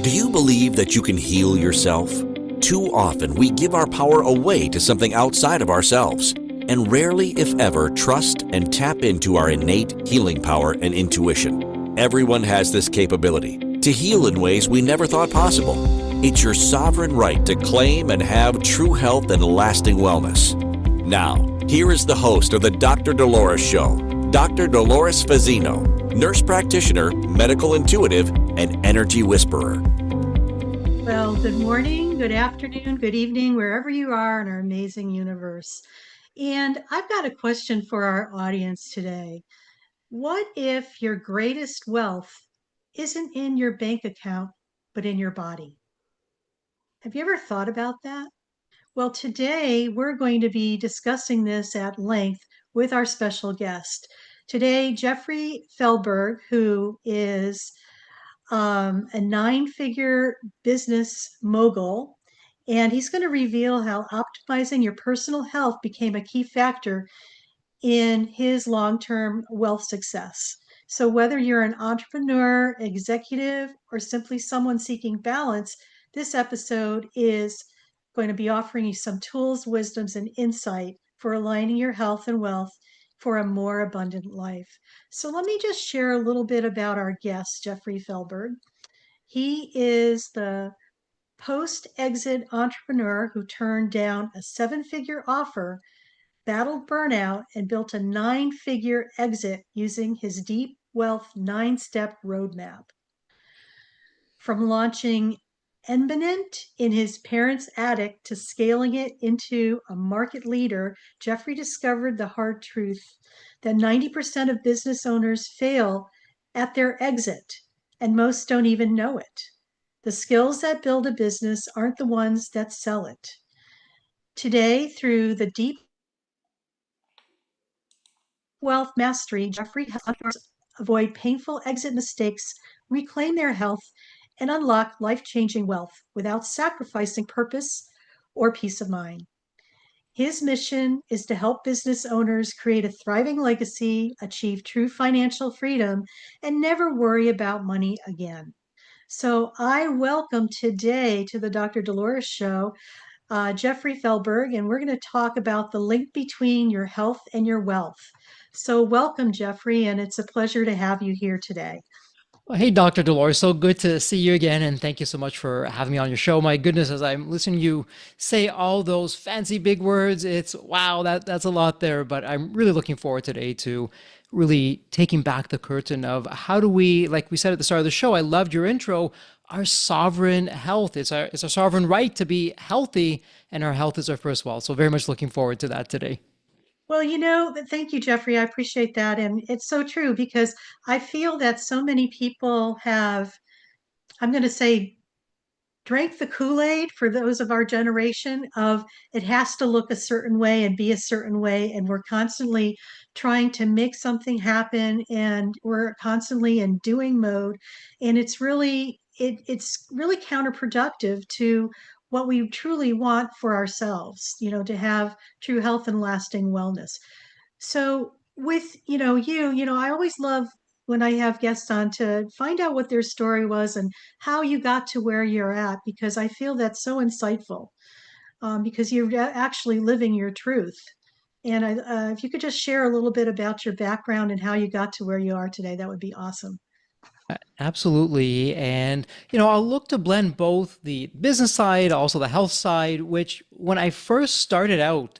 Do you believe that you can heal yourself? Too often we give our power away to something outside of ourselves, and rarely, if ever, trust and tap into our innate healing power and intuition. Everyone has this capability to heal in ways we never thought possible. It's your sovereign right to claim and have true health and lasting wellness. Now, here is the host of the Dr. Dolores Show, Dr. Dolores Fazzino, nurse practitioner, medical intuitive, and energy whisperer. Well, good morning, good afternoon, good evening, wherever you are in our amazing universe. And I've got a question for our audience today. What if your greatest wealth isn't in your bank account, but in your body? Have you ever thought about that? Well, today we're going to be discussing this at length with our special guest. Today, Jeffrey Feldberg, who is a nine-figure business mogul, and he's going to reveal how optimizing your personal health became a key factor in his long-term wealth success. So whether you're an entrepreneur, executive, or simply someone seeking balance, this episode is going to be offering you some tools, wisdoms, and insight for aligning your health and wealth for a more abundant life. So let me just share a little bit about our guest, Jeffrey Feldberg. He is the post-exit entrepreneur who turned down a seven-figure offer, battled burnout, and built a nine-figure exit using his deep wealth nine-step roadmap. From launching Enbenent in his parents' attic to scaling it into a market leader, Jeffrey discovered the hard truth that 90% of business owners fail at their exit, and most don't even know it. The skills that build a business aren't the ones that sell it. Today, through the deep wealth mastery, Jeffrey helps entrepreneurs avoid painful exit mistakes, reclaim their health, and unlock life-changing wealth without sacrificing purpose or peace of mind. His mission is to help business owners create a thriving legacy, achieve true financial freedom, and never worry about money again. So I welcome today to the Dr. Dolores Show, Jeffrey Feldberg, and we're going to talk about the link between your health and your wealth. So welcome, Jeffrey, and it's a pleasure to have you here today. Well, hey, Dr. Dolores, so good to see you again, and thank you so much for having me on your show. My goodness, as I'm listening to you say all those fancy big words, it's wow, that's a lot there, but I'm really looking forward today to really taking back the curtain of how do we, like we said at the start of the show, I loved your intro, our sovereign health. It's our sovereign right to be healthy, and our health is our first wealth. So very much looking forward to that today. Well, thank you, Jeffrey. I appreciate that. And it's so true because I feel that so many people have, I'm going to say, drank the Kool-Aid for those of our generation of it has to look a certain way and be a certain way. And we're constantly trying to make something happen and we're constantly in doing mode. And it's really counterproductive to what we truly want for ourselves, to have true health and lasting wellness. So with, I always love when I have guests on to find out what their story was and how you got to where you're at, because I feel that's so insightful, because you're actually living your truth. And if you could just share a little bit about your background and how you got to where you are today, that would be awesome. Absolutely. And, I'll look to blend both the business side, also the health side, which when I first started out,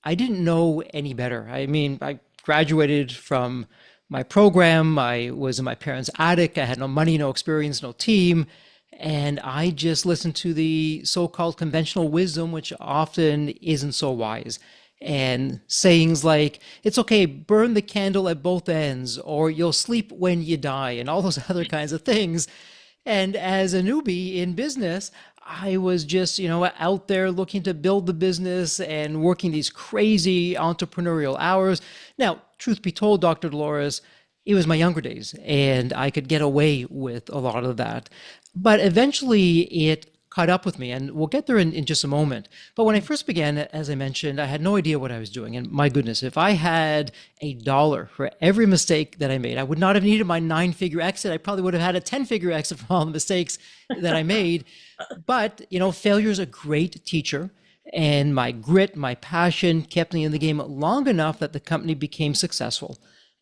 I didn't know any better. I mean, I graduated from my program. I was in my parents' attic. I had no money, no experience, no team. And I just listened to the so-called conventional wisdom, which often isn't so wise. And sayings like, it's okay, burn the candle at both ends, or you'll sleep when you die, and all those other kinds of things. And as a newbie in business, I was just, out there looking to build the business and working these crazy entrepreneurial hours. Now, truth be told, Dr. Dolores, it was my younger days and I could get away with a lot of that. But eventually it caught up with me, and we'll get there in just a moment. But when I first began, as I mentioned, I had no idea what I was doing. And my goodness, if I had $1 for every mistake that I made, I would not have needed my 9-figure exit. I probably would have had a 10-figure exit from all the mistakes that I made. But, failure is a great teacher. And my grit, my passion kept me in the game long enough that the company became successful.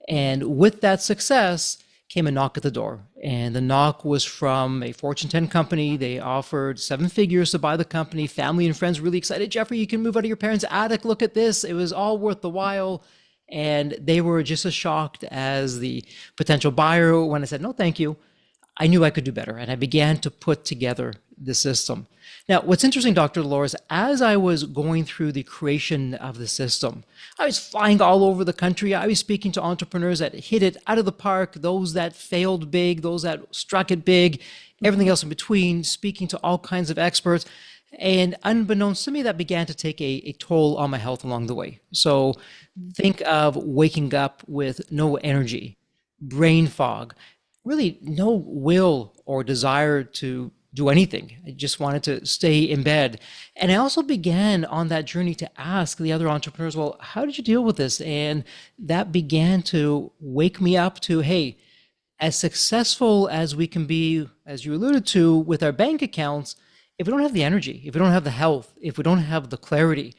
And with that success came a knock at the door. And the knock was from a Fortune 10 company. They offered 7 figures to buy the company. Family and friends really excited. Jeffrey, you can move out of your parents' attic. Look at this. It was all worth the while. And they were just as shocked as the potential buyer when I said, no, thank you. I knew I could do better, and I began to put together the system. Now, what's interesting, Dr. Dolores, as I was going through the creation of the system, I was flying all over the country. I was speaking to entrepreneurs that hit it out of the park, those that failed big, those that struck it big, everything else in between, speaking to all kinds of experts. And unbeknownst to me, that began to take a toll on my health along the way. So think of waking up with no energy, brain fog, really no will or desire to do anything. I just wanted to stay in bed. And I also began on that journey to ask the other entrepreneurs, well, how did you deal with this? And that began to wake me up to, hey, as successful as we can be, as you alluded to, with our bank accounts, if we don't have the energy, if we don't have the health, if we don't have the clarity,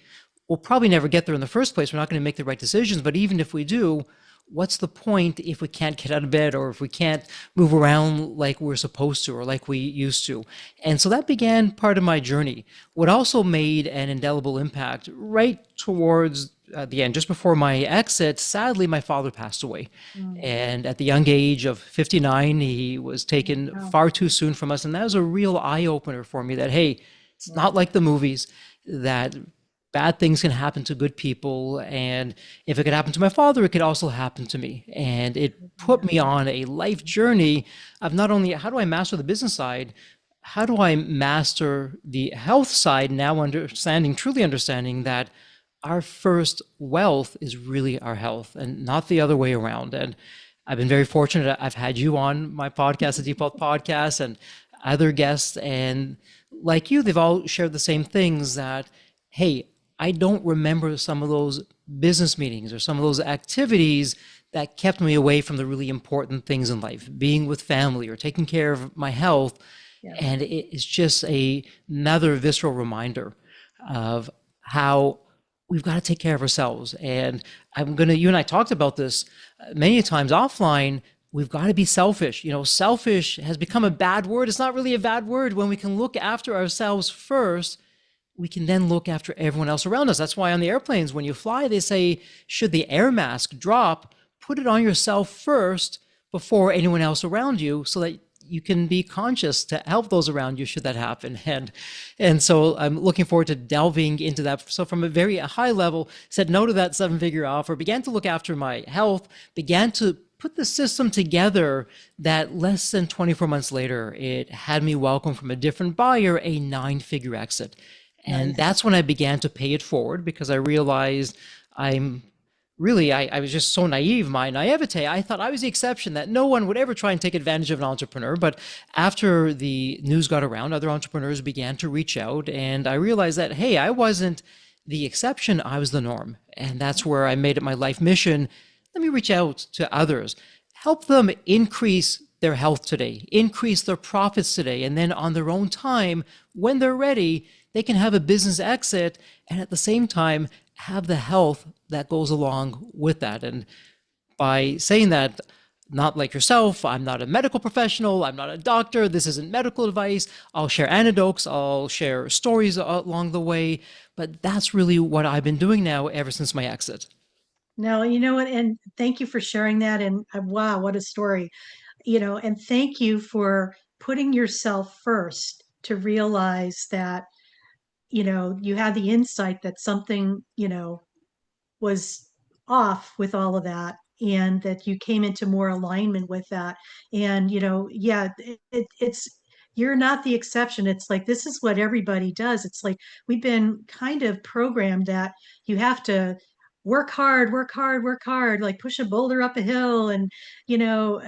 we'll probably never get there in the first place. We're not going to make the right decisions. But even if we do, what's the point if we can't get out of bed or if we can't move around like we're supposed to or like we used to? And so that began part of my journey. What also made an indelible impact right towards the end, just before my exit, sadly, my father passed away. And at the young age of 59, he was taken far too soon from us. And that was a real eye opener for me that, hey, it's not like the movies, that bad things can happen to good people. And if it could happen to my father, it could also happen to me. And it put me on a life journey of not only how do I master the business side, how do I master the health side, now truly understanding that our first wealth is really our health and not the other way around. And I've been very fortunate. I've had you on my podcast, the Deep Health Podcast, and other guests. And like you, they've all shared the same things that, hey, I don't remember some of those business meetings or some of those activities that kept me away from the really important things in life, being with family or taking care of my health. Yeah. And it's just another visceral reminder of how we've got to take care of ourselves. And you and I talked about this many times offline. We've got to be selfish. Selfish has become a bad word. It's not really a bad word. When we can look after ourselves first, we can then look after everyone else around us. That's why on the airplanes, when you fly, they say, should the air mask drop, put it on yourself first before anyone else around you so that you can be conscious to help those around you should that happen. And so I'm looking forward to delving into that. So from a very high level, said no to that 7-figure offer, began to look after my health, began to put the system together that less than 24 months later, it had me welcome from a different buyer, a 9-figure exit. And that's when I began to pay it forward because I realized I was just so naive, my naivete. I thought I was the exception, that no one would ever try and take advantage of an entrepreneur. But after the news got around, other entrepreneurs began to reach out. And I realized that, hey, I wasn't the exception, I was the norm. And that's where I made it my life mission. Let me reach out to others, help them increase their health today, increase their profits today. And then on their own time, when they're ready, they can have a business exit and at the same time have the health that goes along with that. And by saying that, not like yourself, I'm not a medical professional, I'm not a doctor, this isn't medical advice. I'll share anecdotes, I'll share stories along the way, but that's really what I've been doing now ever since my exit. No, you know what? And thank you for sharing that. And wow, what a story. And thank you for putting yourself first to realize that you had the insight that something, was off with all of that and that you came into more alignment with that. And, yeah, it's, you're not the exception. It's like, this is what everybody does. It's like, we've been kind of programmed that you have to work hard, work hard, work hard, like push a boulder up a hill. And, you know,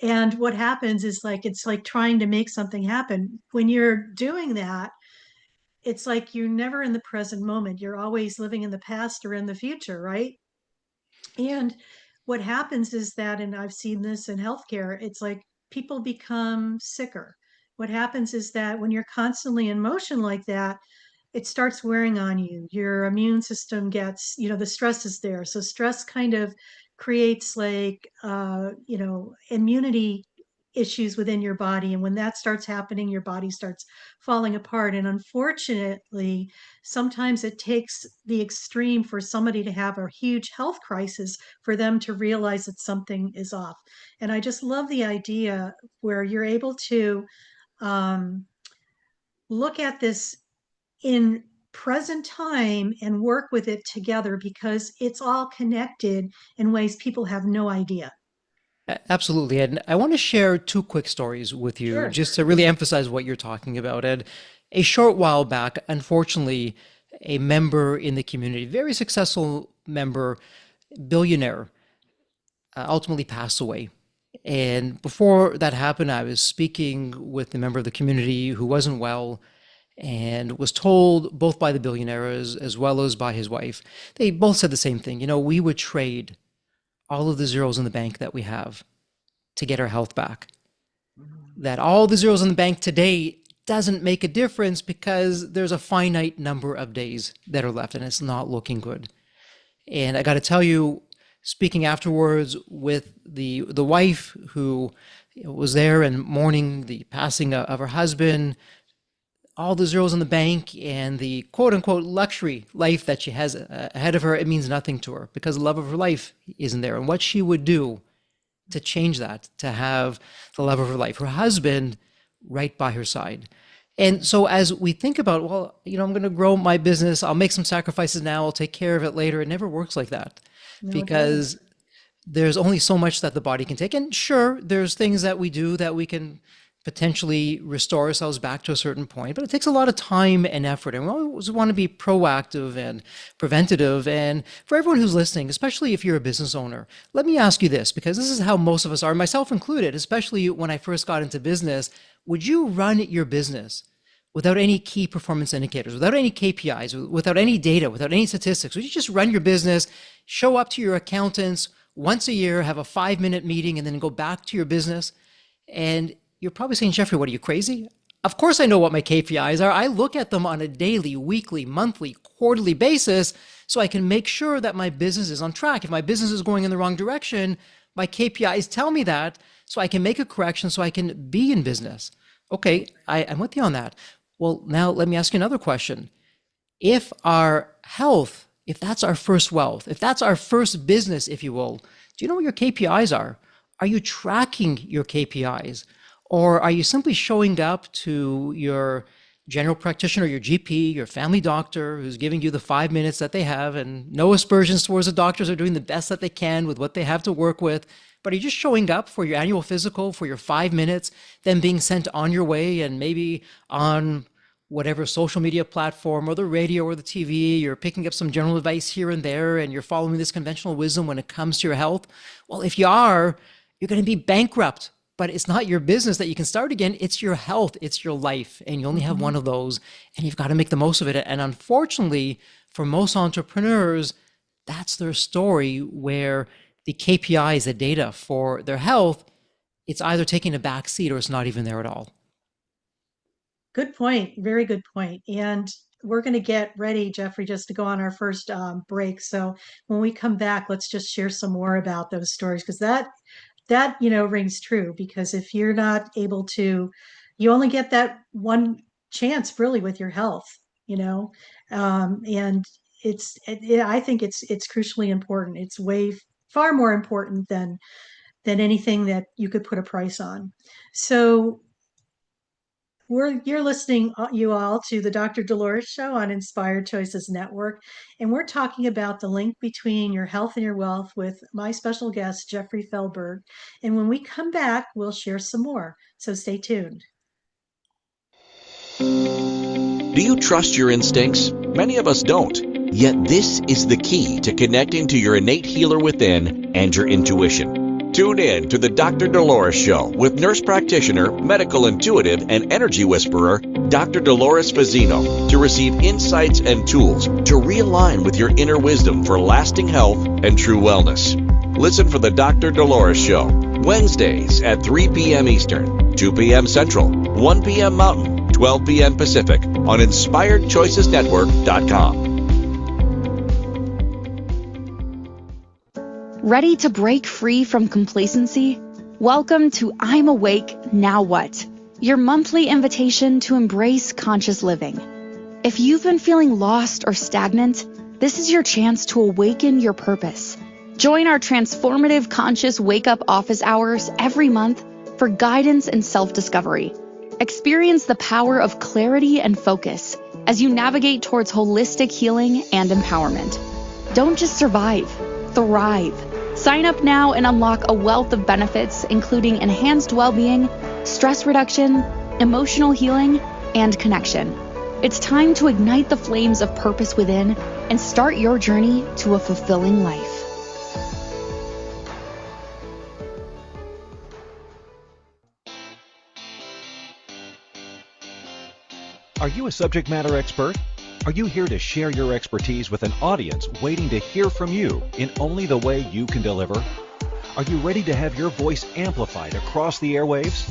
And what happens is like, it's like trying to make something happen. When you're doing that, it's like you're never in the present moment. You're always living in the past or in the future, right? And what happens is that, and I've seen this in healthcare, it's like people become sicker. What happens is that when you're constantly in motion like that, it starts wearing on you. Your immune system gets, the stress is there. So stress kind of creates like, immunity issues within your body. And when that starts happening, your body starts falling apart. And unfortunately, sometimes it takes the extreme for somebody to have a huge health crisis for them to realize that something is off. And I just love the idea where you're able to um, look at this in present time and work with it together because it's all connected in ways people have no idea. Absolutely. And I want to share two quick stories with you Sure. just to really emphasize what you're talking about. And a short while back, unfortunately, a member in the community, very successful member, billionaire, ultimately passed away. And before that happened, I was speaking with a member of the community who wasn't well and was told both by the billionaire as well as by his wife. They both said the same thing. We would trade all of the zeros in the bank that we have to get our health back. That all the zeros in the bank today doesn't make a difference because there's a finite number of days that are left and it's not looking good. And I got to tell you, speaking afterwards with the wife who was there and mourning the passing of her husband, all the zeros in the bank and the quote unquote luxury life that she has ahead of her, it means nothing to her because the love of her life isn't there. And what she would do to change that, to have the love of her life, her husband right by her side. And so as we think about, well, I'm going to grow my business, I'll make some sacrifices now, I'll take care of it later. It never works like that because there's only so much that the body can take. And sure, there's things that we do that we can potentially restore ourselves back to a certain point, but it takes a lot of time and effort. And we always want to be proactive and preventative. And for everyone who's listening, especially if you're a business owner, let me ask you this, because this is how most of us are, myself included, especially when I first got into business. Would you run your business without any key performance indicators, without any KPIs, without any data, without any statistics? Would you just run your business, show up to your accountants once a year, have a 5-minute meeting, and then go back to your business? And you're probably saying, Jeffrey, what are you, crazy? Of course I know what my KPIs are. I look at them on a daily, weekly, monthly, quarterly basis so I can make sure that my business is on track. If my business is going in the wrong direction, my KPIs tell me that so I can make a correction so I can be in business. Okay, I'm with you on that. Well, now let me ask you another question. If our health, if that's our first wealth, if that's our first business, if you will, do you know what your KPIs are? Are you tracking your KPIs? Or are you simply showing up to your general practitioner, your GP, your family doctor, who's giving you the 5 minutes that they have, and no aspersions towards the doctors are doing the best that they can with what they have to work with, but are you just showing up for your annual physical for your 5 minutes, then being sent on your way and maybe on whatever social media platform or the radio or the TV, you're picking up some general advice here and there, and you're following this conventional wisdom when it comes to your health? Well, if you are, you're going to be bankrupt. But it's not your business that you can start again. It's your health. It's your life. And you only have one of those, and you've got to make the most of it. And unfortunately, for most entrepreneurs, that's their story, where the KPIs, the data for their health, it's either taking a back seat or it's not even there at all. Good point. Very good point. And we're going to get ready, Jeffrey, just to go on our first break. So when we come back, let's just share some more about those stories, because that rings true. Because if you're not able to, you only get that one chance really with your health, and I think it's crucially important. It's way far more important than anything that you could put a price on. So you're listening, you all, to the Dr. Dolores Show on Inspired Choices Network, and we're talking about the link between your health and your wealth with my special guest, Jeffrey Feldberg. And when we come back, we'll share some more. So stay tuned. Do you trust your instincts? Many of us don't. Yet this is the key to connecting to your innate healer within and your intuition. Tune in to the Dr. Dolores Show with nurse practitioner, medical intuitive, and energy whisperer, Dr. Dolores Fazzino, to receive insights and tools to realign with your inner wisdom for lasting health and true wellness. Listen for the Dr. Dolores Show, Wednesdays at 3 p.m. Eastern, 2 p.m. Central, 1 p.m. Mountain, 12 p.m. Pacific on InspiredChoicesNetwork.com. Ready to break free from complacency? Welcome to I'm Awake, Now What? Your monthly invitation to embrace conscious living. If you've been feeling lost or stagnant, this is your chance to awaken your purpose. Join our transformative conscious wake-up office hours every month for guidance and self-discovery. Experience the power of clarity and focus as you navigate towards holistic healing and empowerment. Don't just survive, thrive. Sign up now and unlock a wealth of benefits, including enhanced well-being, stress reduction, emotional healing, and connection. It's time to ignite the flames of purpose within and start your journey to a fulfilling life. Are you a subject matter expert? Are you here to share your expertise with an audience waiting to hear from you in only the way you can deliver? Are you ready to have your voice amplified across the airwaves?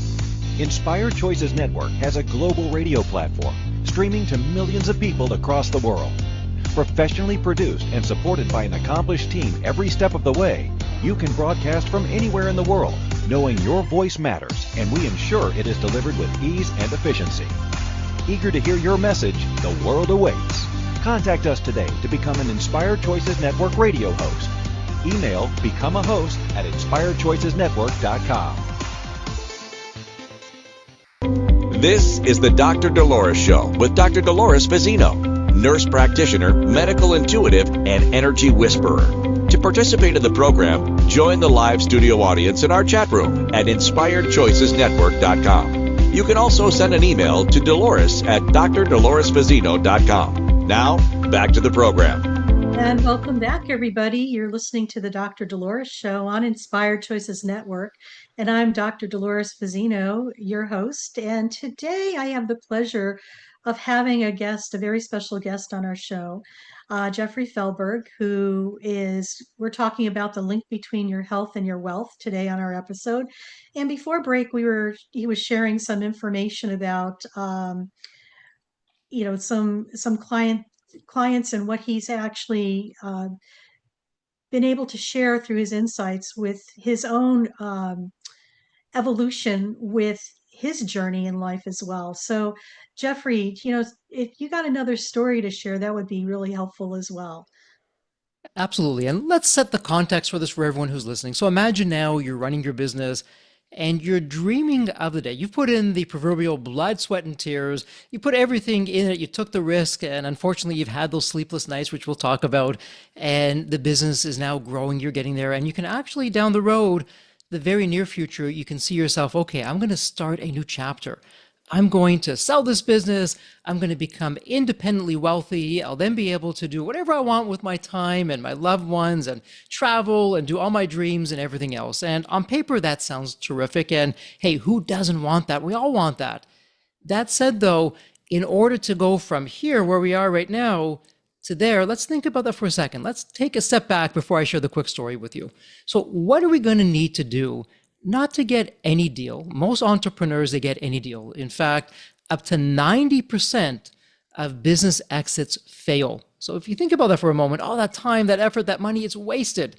Inspired Choices Network has a global radio platform streaming to millions of people across the world. Professionally produced and supported by an accomplished team every step of the way, you can broadcast from anywhere in the world, knowing your voice matters, and we ensure it is delivered with ease and efficiency. Eager to hear your message, the world awaits. Contact us today to become an Inspired Choices Network radio host. Email becomeahost@inspiredchoicesnetwork.com. This is the Dr. Dolores Show with Dr. Dolores Fazzino, nurse practitioner, medical intuitive, and energy whisperer. To participate in the program, join the live studio audience in our chat room at InspiredChoicesNetwork.com. You can also send an email to Dolores at drdoloresfazzino.com. Now, back to the program. And welcome back, everybody. You're listening to the Dr. Dolores Show on Inspired Choices Network. And I'm Dr. Dolores Fazzino, your host. And today I have the pleasure of having a guest, a very special guest on our show, Jeffrey Felberg, we're talking about the link between your health and your wealth today on our episode. And before break, he was sharing some information about, some clients and what he's actually been able to share through his insights with his own evolution with his journey in life as well. So, Jeffrey, if you got another story to share, that would be really helpful as well. Absolutely. And let's set the context for this for everyone who's listening. So imagine now you're running your business and you're dreaming of the day. You've put in the proverbial blood, sweat, and tears. You put everything in it. You took the risk. And unfortunately, you've had those sleepless nights, which we'll talk about. And the business is now growing. You're getting there. And you can actually, down the road, the very near future, you can see yourself, okay, I'm going to start a new chapter. I'm going to sell this business. I'm going to become independently wealthy. I'll then be able to do whatever I want with my time and my loved ones and travel and do all my dreams and everything else. And on paper, that sounds terrific. And hey, who doesn't want that? We all want that. That said, though, in order to go from here, where we are right now, to there, let's think about that for a second. Let's take a step back before I share the quick story with you. So what are we going to need to do not to get any deal? Most entrepreneurs, they get any deal. In fact, up to 90% of business exits fail. So if you think about that for a moment, all that time, that effort, that money, it's wasted.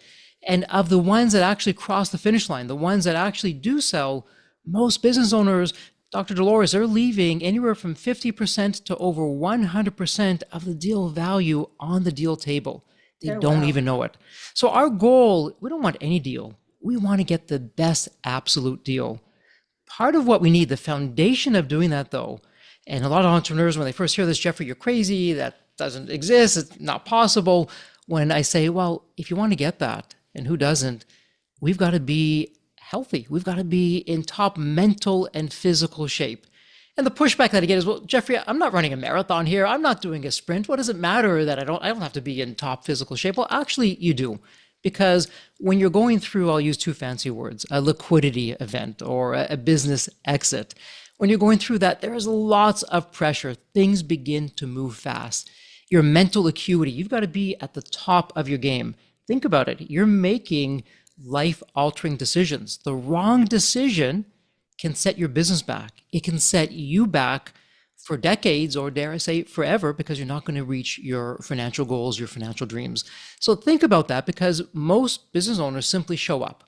And of the ones that actually cross the finish line, the ones that actually do sell, most business owners, Dr. Dolores, they're leaving anywhere from 50% to over 100% of the deal value on the deal table. They don't even know it. So our goal, we don't want any deal. We want to get the best absolute deal. Part of what we need, the foundation of doing that though, and a lot of entrepreneurs, when they first hear this, Jeffrey, you're crazy, that doesn't exist, it's not possible. When I say, well, if you want to get that, and who doesn't, we've got to be healthy. We've got to be in top mental and physical shape. And the pushback that I get is, well, Jeffrey, I'm not running a marathon here. I'm not doing a sprint. What does it matter that I don't have to be in top physical shape? Well, actually you do. Because when you're going through, I'll use two fancy words, a liquidity event or a business exit, when you're going through that, there's lots of pressure. Things begin to move fast. Your mental acuity, you've got to be at the top of your game. Think about it. You're making life-altering decisions. The wrong decision can set your business back. It can set you back for decades, or dare I say forever, because you're not going to reach your financial goals, your financial dreams. So think about that, because most business owners simply show up.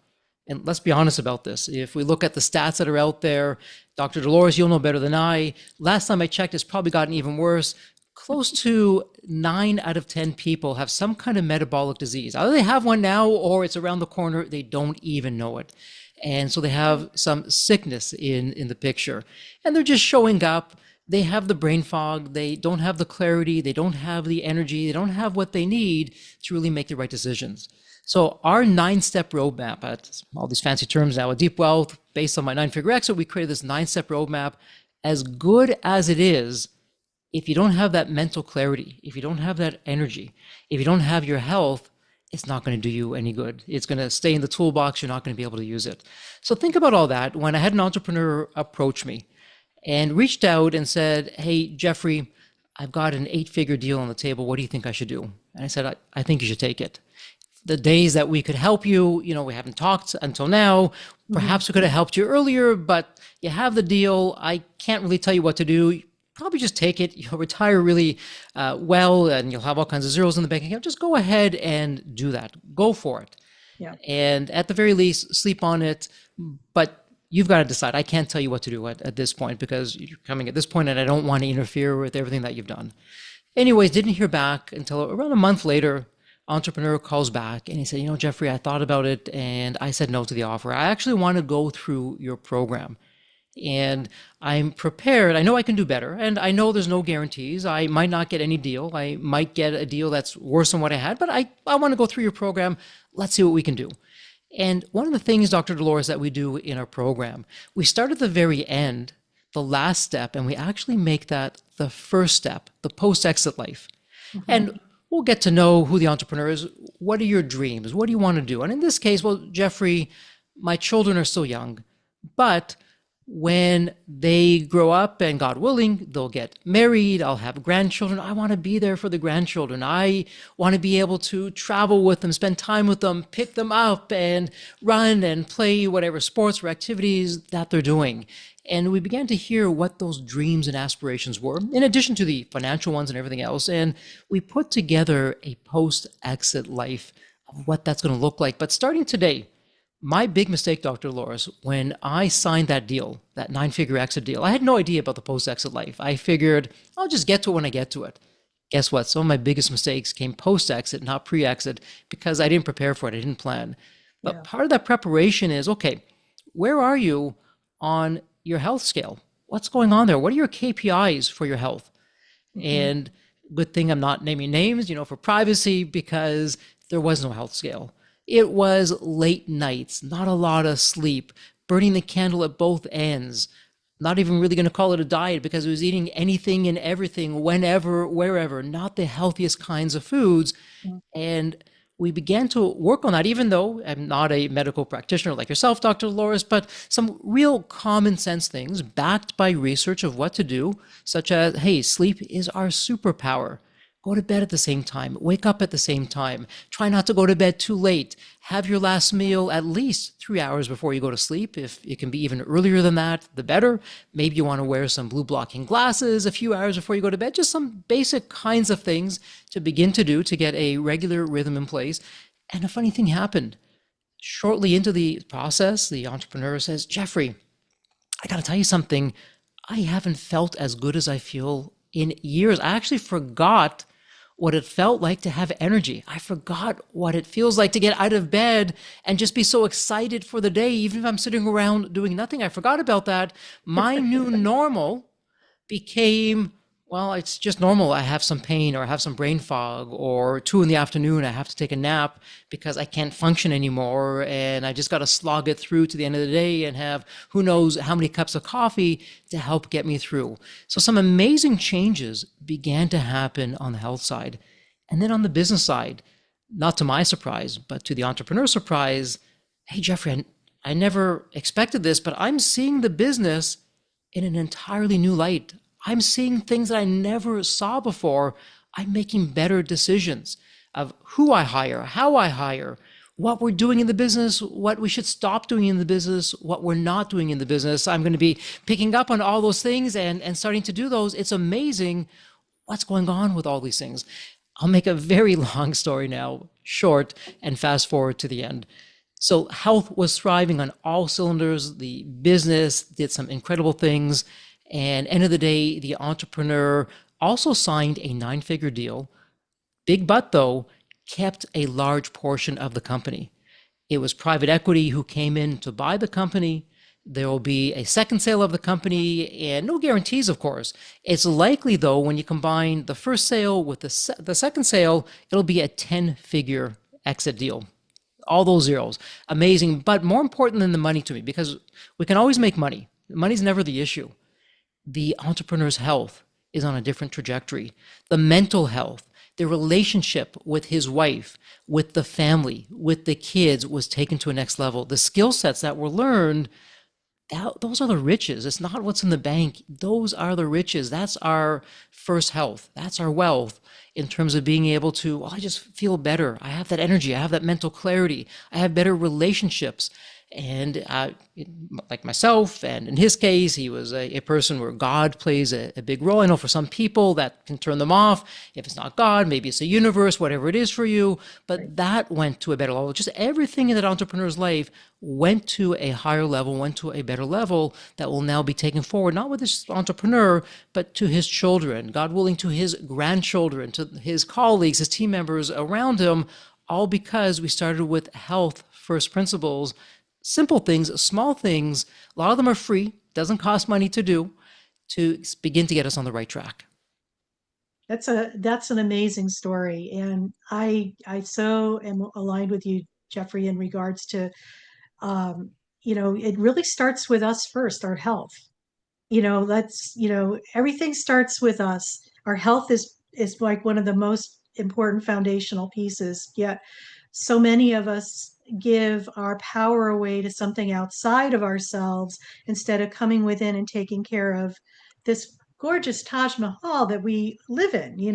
And let's be honest about this. If we look at the stats that are out there, Dr. Dolores, you'll know better than I. Last time I checked, it's probably gotten even worse. Close to 9 out of 10 people have some kind of metabolic disease. Either they have one now or it's around the corner. They don't even know it. And so they have some sickness in the picture. And they're just showing up. They have the brain fog. They don't have the clarity. They don't have the energy. They don't have what they need to really make the right decisions. So our 9-step roadmap, at all these fancy terms now, a deep wealth, based on my 9-figure exit, we created this 9-step roadmap. As good as it is, if you don't have that mental clarity, if you don't have that energy, if you don't have your health, it's not going to do you any good. It's going to stay in the toolbox. You're not going to be able to use it. So think about all that. When I had an entrepreneur approach me and reached out and said, hey, Jeffrey, I've got an 8-figure deal on the table. What do you think I should do? And I said, I think you should take it. The days that we could help you, we haven't talked until now. Perhaps we could have helped you earlier, but you have the deal. I can't really tell you what to do. Probably just take it. You'll retire really well, and you'll have all kinds of zeros in the bank account. Just go ahead and do that. Go for it. Yeah. And at the very least, sleep on it. But you've got to decide. I can't tell you what to do at this point, because you're coming at this point and I don't want to interfere with everything that you've done. Anyways, didn't hear back until around a month later. Entrepreneur calls back and he said, Jeffrey, I thought about it and I said no to the offer. I actually want to go through your program. And I'm prepared. I know I can do better. And I know there's no guarantees. I might not get any deal. I might get a deal that's worse than what I had, but I want to go through your program. Let's see what we can do. And one of the things, Dr. Dolores, that we do in our program, we start at the very end, the last step, and we actually make that the first step, the post-exit life. Mm-hmm. And we'll get to know who the entrepreneur is. What are your dreams? What do you want to do? And in this case, well, Jeffrey, my children are still young, but when they grow up and God willing, they'll get married, I'll have grandchildren. I want to be there for the grandchildren. I want to be able to travel with them, spend time with them, pick them up and run and play whatever sports or activities that they're doing. And we began to hear what those dreams and aspirations were, in addition to the financial ones and everything else. And we put together a post-exit life of what that's going to look like. But starting today, my big mistake, Dr. Dolores, when I signed that deal, that 9-figure exit deal, I had no idea about the post-exit life. I figured I'll just get to it when I get to it. Guess what? Some of my biggest mistakes came post-exit, not pre-exit, because I didn't prepare for it. I didn't plan. But part of that preparation is, okay, where are you on your health scale? What's going on there? What are your KPIs for your health? Mm-hmm. And good thing I'm not naming names, for privacy, because there was no health scale. It was late nights, not a lot of sleep, burning the candle at both ends, not even really going to call it a diet because it was eating anything and everything, whenever, wherever, not the healthiest kinds of foods. Yeah. And we began to work on that, even though I'm not a medical practitioner like yourself, Dr. Dolores, but some real common sense things backed by research of what to do, such as, hey, sleep is our superpower. Go to bed at the same time, wake up at the same time, try not to go to bed too late, have your last meal at least 3 hours before you go to sleep. If it can be even earlier than that, the better. Maybe you want to wear some blue blocking glasses a few hours before you go to bed, just some basic kinds of things to begin to do to get a regular rhythm in place. And a funny thing happened. Shortly into the process, the entrepreneur says, Jeffrey, I got to tell you something. I haven't felt as good as I feel in years. I actually forgot what it felt like to have energy. I forgot what it feels like to get out of bed and just be so excited for the day, even if I'm sitting around doing nothing. I forgot about that. My new normal became, well, it's just normal. I have some pain or I have some brain fog, or 2 PM, I have to take a nap because I can't function anymore. And I just got to slog it through to the end of the day and have who knows how many cups of coffee to help get me through. So some amazing changes began to happen on the health side. And then on the business side, not to my surprise, but to the entrepreneur's surprise, hey, Jeffrey, I never expected this, but I'm seeing the business in an entirely new light. I'm seeing things that I never saw before. I'm making better decisions of who I hire, how I hire, what we're doing in the business, what we should stop doing in the business, what we're not doing in the business. I'm going to be picking up on all those things and starting to do those. It's amazing what's going on with all these things. I'll make a very long story now short and fast forward to the end. So health was thriving on all cylinders. The business did some incredible things. And end of the day, the entrepreneur also signed a 9-figure deal. Big but though, kept a large portion of the company. It was private equity who came in to buy the company. There will be a second sale of the company and no guarantees, of course. It's likely, though, when you combine the first sale with the second sale, it'll be a 10-figure exit deal. All those zeros. Amazing, but more important than the money to me, because we can always make money. Money's never the issue. The entrepreneur's health is on a different trajectory. The mental health, the relationship with his wife, with the family, with the kids was taken to a next level. The skill sets that were learned, those are the riches. It's not what's in the bank. Those are the riches. That's our first health. That's our wealth in terms of being able to, well, I just feel better. I have that energy. I have that mental clarity. I have better relationships. And like myself, and in his case, he was a person where God plays a big role. I know for some people that can turn them off. If it's not God, maybe it's the universe, whatever it is for you. But that went to a better level. Just everything in that entrepreneur's life went to a higher level, went to a better level that will now be taken forward, not with this entrepreneur, but to his children, God willing, to his grandchildren, to his colleagues, his team members around him, all because we started with health first principles. Simple things, small things, a lot of them are free, doesn't cost money to do, to begin to get us on the right track. That's an amazing story. And I so am aligned with you, Jeffrey, in regards to it really starts with us first, our health. Everything starts with us. Our health is like one of the most important foundational pieces, yet so many of us give our power away to something outside of ourselves instead of coming within and taking care of this gorgeous Taj Mahal that we live in. We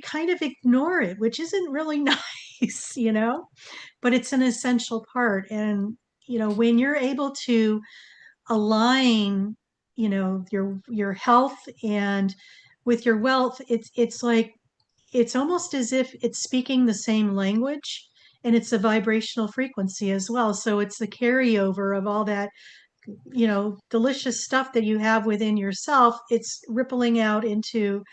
kind of ignore it, which isn't really nice, but it's an essential part. And when you're able to align, your health and with your wealth, it's like it's almost as if it's speaking the same language, and it's a vibrational frequency as well. So it's the carryover of all that, delicious stuff that you have within yourself. It's rippling out into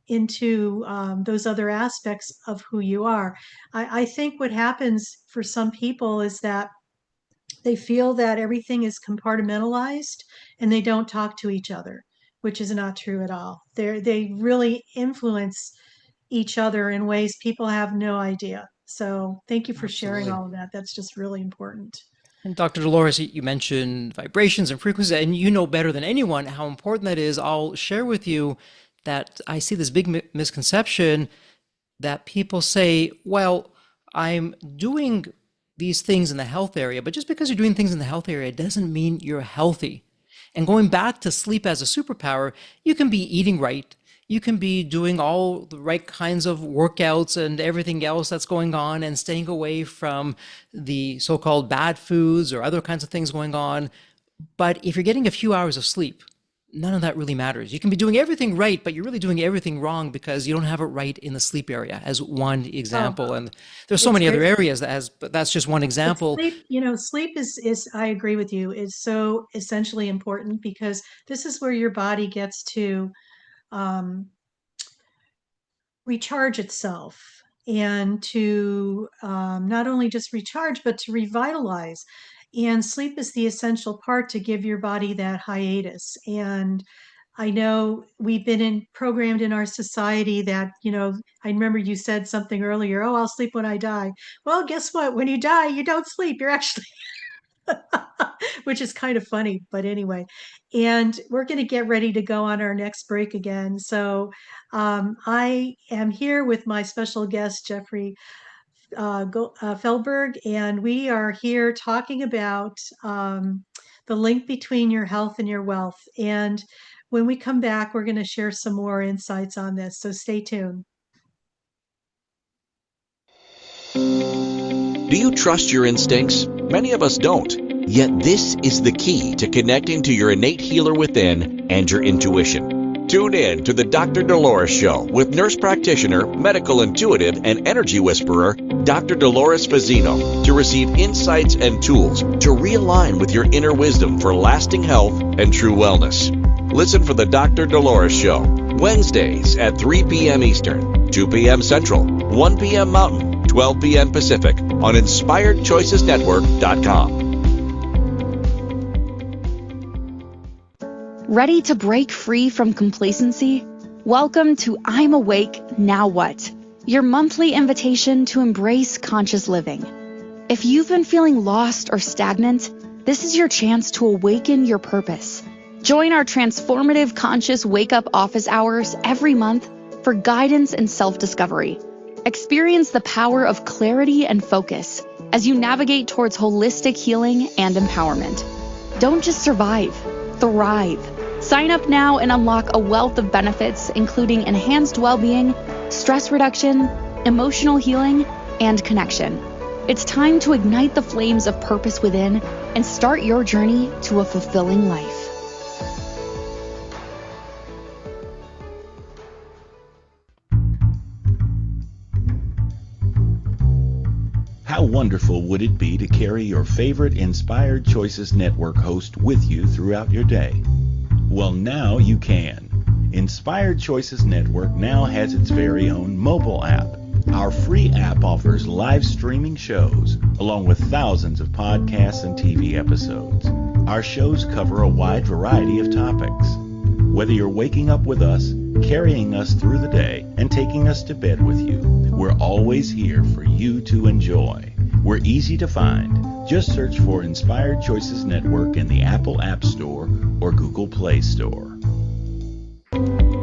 those other aspects of who you are. I think what happens for some people is that they feel that everything is compartmentalized and they don't talk to each other, which is not true at all. They really influence each other in ways people have no idea. So thank you for sharing Absolutely. all of that. That's just really important. And Dr. Dolores, you mentioned vibrations and frequency, and you know better than anyone how important that is. I'll share with you that I see this big misconception that people say, well, I'm doing these things in the health area, but just because you're doing things in the health area doesn't mean you're healthy. And going back to sleep as a superpower, you can be eating right. You can be doing all the right kinds of workouts and everything else that's going on and staying away from the so-called bad foods or other kinds of things going on. But if you're getting a few hours of sleep, none of that really matters. You can be doing everything right, but you're really doing everything wrong because you don't have it right in the sleep area, as one example. And there's so many other areas but that's just one example. Sleep is, I agree with you, is so essentially important because this is where your body gets to recharge itself and to not only just recharge, but to revitalize. And sleep is the essential part to give your body that hiatus. And I know we've been programmed in our society that, I remember you said something earlier, oh, I'll sleep when I die. Well, guess what? When you die, you don't sleep. You're actually which is kind of funny, but anyway. And we're going to get ready to go on our next break again. So I am here with my special guest, Jeffrey Feldberg, and we are here talking about the link between your health and your wealth. And when we come back, we're going to share some more insights on this. So stay tuned. Do you trust your instincts? Many of us don't. Yet this is the key to connecting to your innate healer within and your intuition. Tune in to the Dr. Dolores Show with nurse practitioner, medical intuitive, and energy whisperer, Dr. Dolores Fazzino, to receive insights and tools to realign with your inner wisdom for lasting health and true wellness. Listen for the Dr. Dolores Show, Wednesdays at 3 p.m. Eastern, 2 p.m. Central, 1 p.m. Mountain, 12 p.m. Pacific on InspiredChoicesNetwork.com. Ready to break free from complacency? Welcome to I'm Awake, Now What? Your monthly invitation to embrace conscious living. If you've been feeling lost or stagnant, this is your chance to awaken your purpose. Join our transformative conscious wake-up office hours every month for guidance and self-discovery. Experience the power of clarity and focus as you navigate towards holistic healing and empowerment. Don't just survive, thrive. Sign up now and unlock a wealth of benefits, including enhanced well-being, stress reduction, emotional healing, and connection. It's time to ignite the flames of purpose within and start your journey to a fulfilling life. How wonderful would it be to carry your favorite Inspired Choices Network host with you throughout your day? Well, now you can. Inspired Choices Network now has its very own mobile app. Our free app offers live streaming shows, along with thousands of podcasts and TV episodes. Our shows cover a wide variety of topics. Whether you're waking up with us, carrying us through the day, and taking us to bed with you, we're always here for you to enjoy. We're easy to find. Just search for Inspired Choices Network in the Apple App Store or Google Play Store.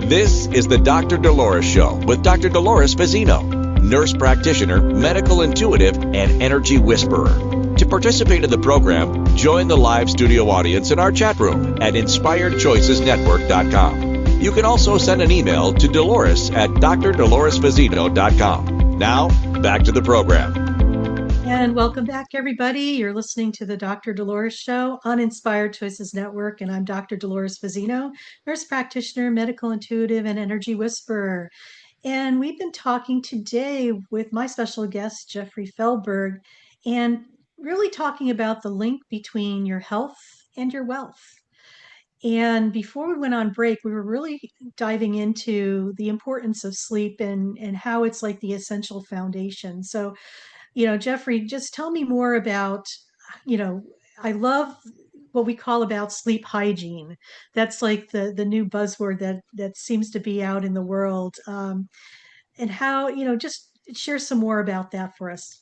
This is the Dr. Dolores Show with Dr. Dolores Fazzino, nurse practitioner, medical intuitive, and energy whisperer. To participate in the program, join the live studio audience in our chat room at InspiredChoicesNetwork.com. You can also send an email to Dolores at drdoloresfazzino.com. Now, back to the program. And welcome back, everybody. You're listening to the Dr. Dolores Show on Inspired Choices Network, and I'm Dr. Dolores Fazzino, nurse practitioner, medical intuitive, and energy whisperer. And we've been talking today with my special guest, Jeffrey Feldberg, and really talking about the link between your health and your wealth. And before we went on break, we were really diving into the importance of sleep and how it's like the essential foundation. So, Jeffrey, just tell me more about, I love what we call about sleep hygiene. That's like the new buzzword that seems to be out in the world. And how, just share some more about that for us.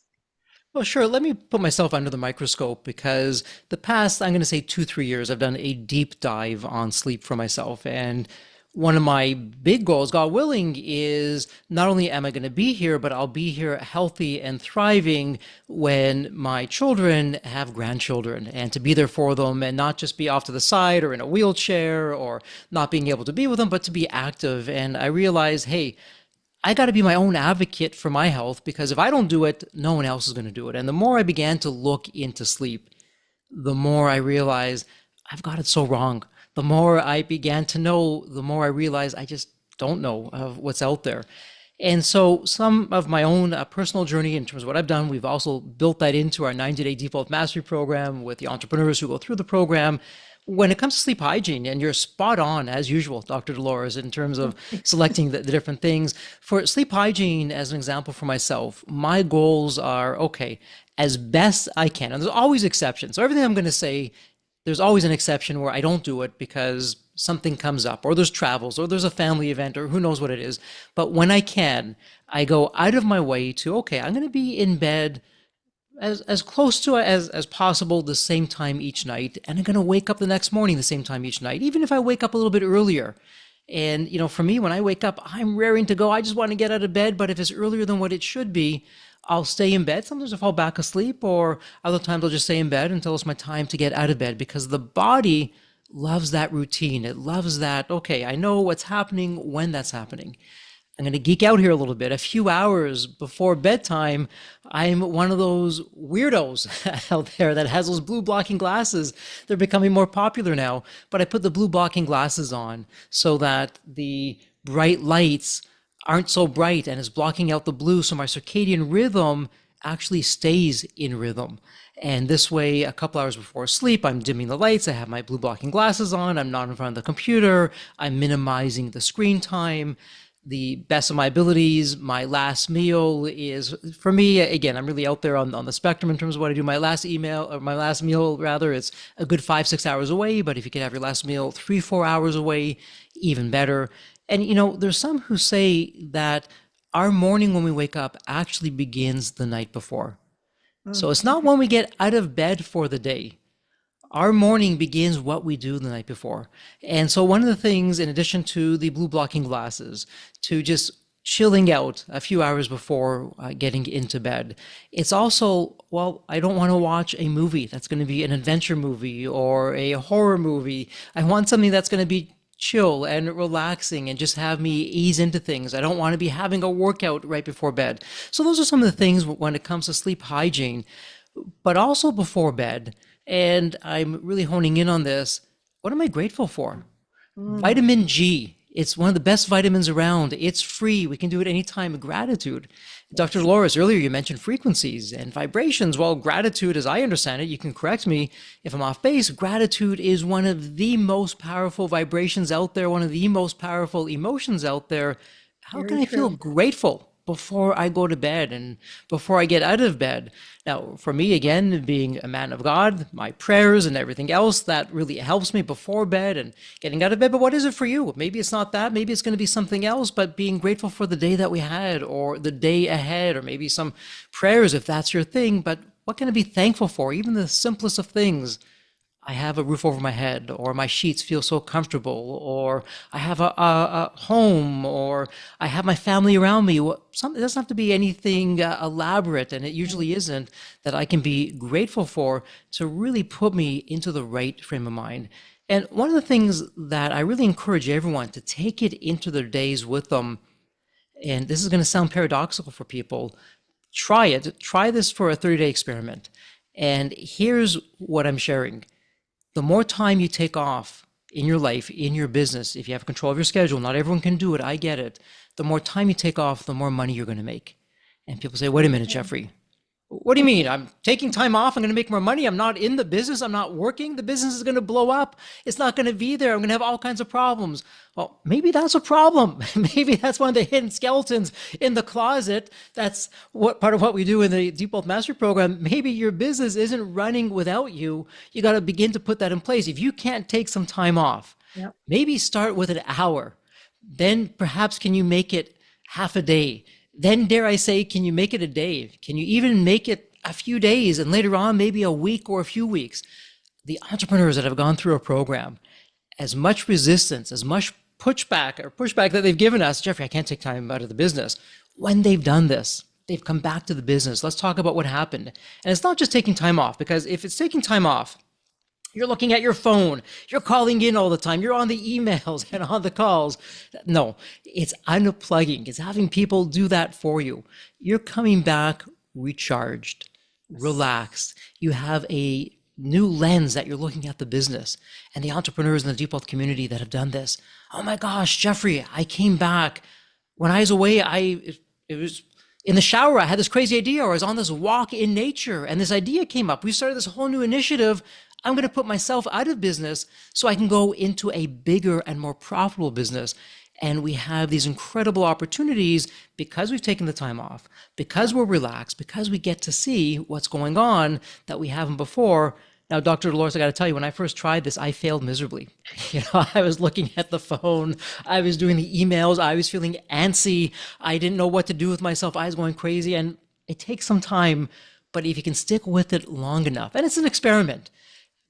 Well, sure. Let me put myself under the microscope because the past, I'm going to say 2-3 years, I've done a deep dive on sleep for myself. And one of my big goals, God willing, is not only am I going to be here, but I'll be here healthy and thriving when my children have grandchildren, and to be there for them and not just be off to the side or in a wheelchair or not being able to be with them, but to be active. And I realized, hey, I got to be my own advocate for my health, because if I don't do it, no one else is going to do it. And the more I began to look into sleep, the more I realized I've got it so wrong. The more I began to know, the more I realized I just don't know of what's out there. And so some of my own personal journey in terms of what I've done, we've also built that into our 90-day default mastery program with the entrepreneurs who go through the program. When it comes to sleep hygiene, and you're spot on as usual, Dr. Dolores, in terms of selecting the different things. For sleep hygiene, as an example for myself, my goals are, okay, as best I can, and there's always exceptions. So everything I'm going to say, there's always an exception where I don't do it because something comes up, or there's travels, or there's a family event, or who knows what it is. But when I can, I go out of my way to, okay, I'm going to be in bed as close to as possible the same time each night, and I'm going to wake up the next morning the same time each night, even if I wake up a little bit earlier. And for me, when I wake up, I'm raring to go. I just want to get out of bed, but if it's earlier than what it should be, I'll stay in bed. Sometimes I fall back asleep, or other times I'll just stay in bed until it's my time to get out of bed, because the body loves that routine. It loves that, okay, I know what's happening when that's happening. I'm going to geek out here a little bit. A few hours before bedtime, I'm one of those weirdos out there that has those blue blocking glasses. They're becoming more popular now, but I put the blue blocking glasses on so that the bright lights aren't so bright and is blocking out the blue. So my circadian rhythm actually stays in rhythm. And this way, a couple hours before sleep, I'm dimming the lights. I have my blue blocking glasses on. I'm not in front of the computer. I'm minimizing the screen time. The best of my abilities, my last meal is, for me, again, I'm really out there on the spectrum in terms of what I do. My last meal rather, it's a good 5-6 hours away, but if you could have your last meal 3-4 hours away, even better. And there's some who say that our morning when we wake up actually begins the night before. So it's not when we get out of bed for the day. Our morning begins what we do the night before. And so one of the things, in addition to the blue blocking glasses, to just chilling out a few hours before getting into bed, it's also, well, I don't want to watch a movie that's going to be an adventure movie or a horror movie. I want something that's going to be chill and relaxing and just have me ease into things. I don't want to be having a workout right before bed. So those are some of the things when it comes to sleep hygiene, but also before bed. And I'm really honing in on this. What am I grateful for? Vitamin G. It's one of the best vitamins around. It's free. We can do it anytime. Gratitude. Dr. Dolores, earlier you mentioned frequencies and vibrations. Well, gratitude, as I understand it, you can correct me if I'm off base, gratitude is one of the most powerful vibrations out there, one of the most powerful emotions out there. How can I feel grateful before I go to bed and before I get out of bed? Now, for me, again, being a man of God, my prayers and everything else, that really helps me before bed and getting out of bed. But what is it for you? Maybe it's not that. Maybe it's going to be something else, but being grateful for the day that we had or the day ahead, or maybe some prayers if that's your thing. But what can I be thankful for? Even the simplest of things. I have a roof over my head, or my sheets feel so comfortable, or I have a home, or I have my family around me. It doesn't have to be anything elaborate, and it usually isn't, that I can be grateful for to really put me into the right frame of mind. And one of the things that I really encourage everyone to take it into their days with them, and this is going to sound paradoxical for people, try it. Try this for a 30-day experiment. And here's what I'm sharing. The more time you take off in your life, in your business, if you have control of your schedule, not everyone can do it, I get it. The more time you take off, the more money you're going to make. And people say, wait a minute, Jeffrey, what do you mean? I'm taking time off, I'm going to make more money. I'm not in the business, I'm not working. The business is going to blow up. It's not going to be there. I'm going to have all kinds of problems. Well, maybe that's a problem. Maybe that's one of the hidden skeletons in the closet. That's what part of what we do in the Deep Wealth Mastery Program. Maybe your business isn't running without you. You got to begin to put that in place. If you can't take some time off, maybe start with an hour. Then perhaps can you make it half a day? Then, dare I say, can you make it a day? Can you even make it a few days, and later on, maybe a week or a few weeks? The entrepreneurs that have gone through a program, as much resistance, as much pushback that they've given us, Jeffrey, I can't take time out of the business. When they've done this, they've come back to the business. Let's talk about what happened. And it's not just taking time off, because if it's taking time off, you're looking at your phone, you're calling in all the time, you're on the emails and on the calls. No, it's unplugging. It's having people do that for you. You're coming back recharged, relaxed. You have a new lens that you're looking at the business. And the entrepreneurs in the Deep Wealth community that have done this, oh my gosh, Jeffrey, I came back. When I was away, it was in the shower, I had this crazy idea, or I was on this walk in nature and this idea came up. We started this whole new initiative. I'm going to put myself out of business so I can go into a bigger and more profitable business. And we have these incredible opportunities because we've taken the time off, because we're relaxed, because we get to see what's going on that we haven't before. Now, Dr. Dolores, I got to tell you, when I first tried this, I failed miserably. I was looking at the phone, I was doing the emails, I was feeling antsy, I didn't know what to do with myself, I was going crazy. And it takes some time, But if you can stick with it long enough, and it's an experiment,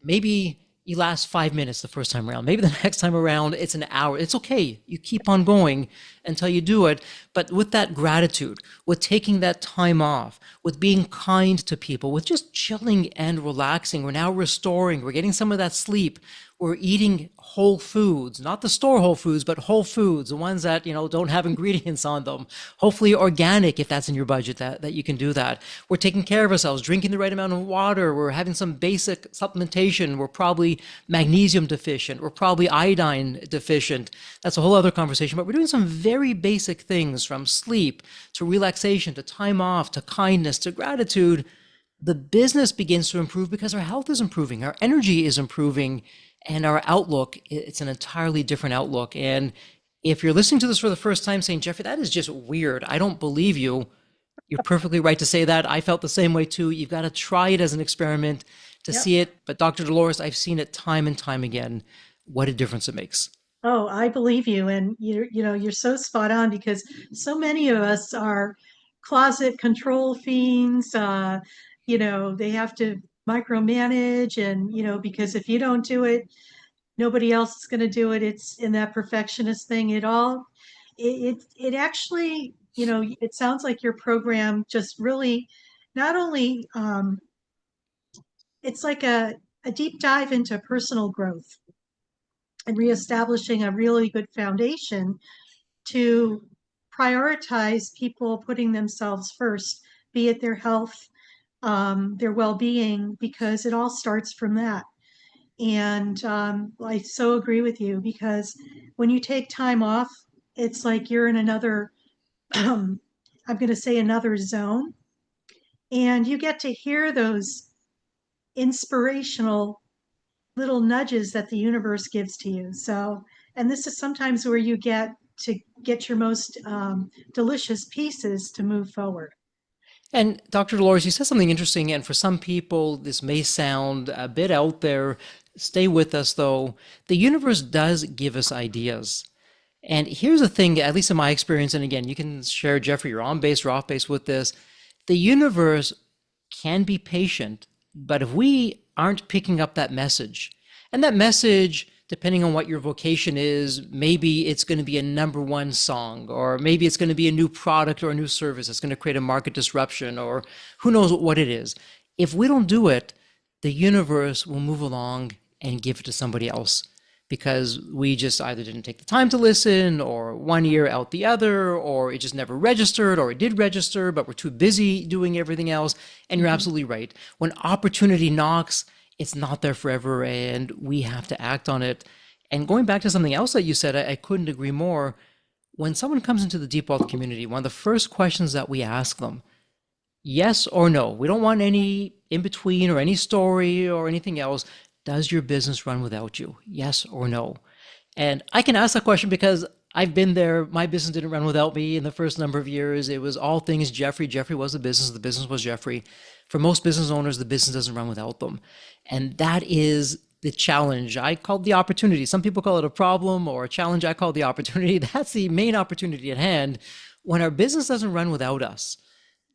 maybe you last 5 minutes the first time around. Maybe the next time around, it's an hour. It's okay. You keep on going until you do it. But with that gratitude, with taking that time off, with being kind to people, with just chilling and relaxing, we're now restoring, we're getting some of that sleep. We're eating whole foods, not the store whole foods, but whole foods, the ones that, don't have ingredients on them. Hopefully organic, if that's in your budget, that you can do that. We're taking care of ourselves, drinking the right amount of water. We're having some basic supplementation. We're probably magnesium deficient. We're probably iodine deficient. That's a whole other conversation, but we're doing some very basic things, from sleep to relaxation, to time off, to kindness, to gratitude. The business begins to improve because our health is improving, our energy is improving, and our outlook, it's an entirely different outlook. And if you're listening to this for the first time saying, Jeffrey, that is just weird, I don't believe you, you're perfectly right to say that. I felt the same way too. You've got to try it as an experiment to see it. But Dr. Dolores, I've seen it time and time again, what a difference it makes. Oh, I believe you. And you're so spot on, because so many of us are closet control fiends. They have to micromanage, and, because if you don't do it, nobody else is going to do it. It's in that perfectionist thing. It actually, it sounds like your program just really, not only, it's like a deep dive into personal growth and reestablishing a really good foundation to prioritize people putting themselves first, be it their health, their well-being, because it all starts from that. And I so agree with you, because when you take time off, it's like you're in another, I'm going to say another zone, and you get to hear those inspirational little nudges that the universe gives to you. So, and this is sometimes where you get to get your most delicious pieces to move forward. And Dr. Dolores, you said something interesting, and for some people, this may sound a bit out there. Stay with us, though. The universe does give us ideas. And here's the thing, at least in my experience, and again, you can share, Jeffrey, you're on base or off base with this. The universe can be patient, but if we aren't picking up that message, and that message, depending on what your vocation is, maybe it's going to be a number one song, or maybe it's going to be a new product or a new service that's going to create a market disruption, or who knows what it is. If we don't do it, the universe will move along and give it to somebody else, because we just either didn't take the time to listen, or one ear out the other, or it just never registered, or it did register, but we're too busy doing everything else. And you're absolutely right. When opportunity knocks, it's not there forever, and we have to act on it. And going back to something else that you said, I couldn't agree more. When someone comes into the Deep Wealth community, one of the first questions that we ask them, yes or no, we don't want any in between or any story or anything else. Does your business run without you? Yes or no? And I can ask that question because I've been there. My business didn't run without me in the first number of years. It was all things Jeffrey. Jeffrey was the business was Jeffrey. For most business owners, the business doesn't run without them. And that is the challenge. I call it the opportunity. Some people call it a problem or a challenge. I call it the opportunity. That's the main opportunity at hand. When our business doesn't run without us,